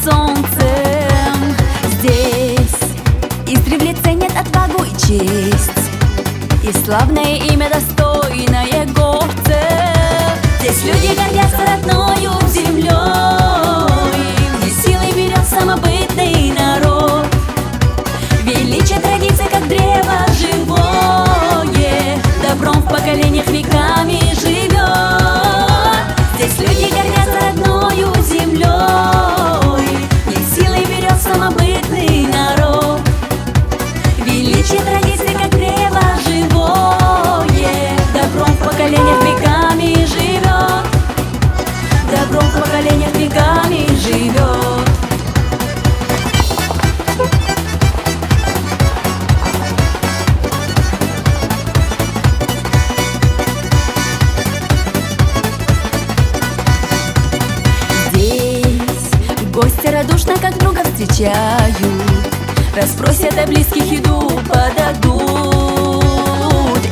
солнцем. Здесь издревле ценят отвагу и честь, и славное имя достойное горцев. Здесь люди гордятся родною землей, и силой берет самобытный народ. Величие традиции, как древо живое, добром в поколениях веками живет. Здесь люди гордятся родною землей, и силой берет самобытный народ. Величие традиции, как древо живое, добром в поколениях веками живет. Добром в поколениях веками живет. Гости радушно как друга встречают, расспросят о близких, еду подадут,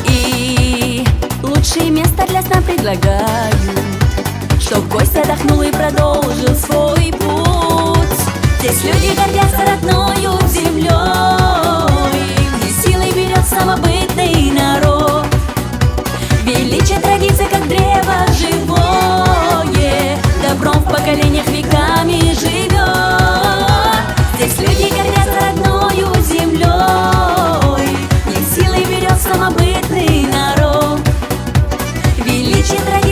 и лучшее место для сна предлагают, чтоб гость отдохнул и продолжил свой путь. Здесь люди гордятся родною землей, и силой берет самобытный народ. Величие традиции, как древо живое, добром в поколениях веками живет. Здесь люди гордятся родною землей, и силой берет самобытный народ. Величие традиции,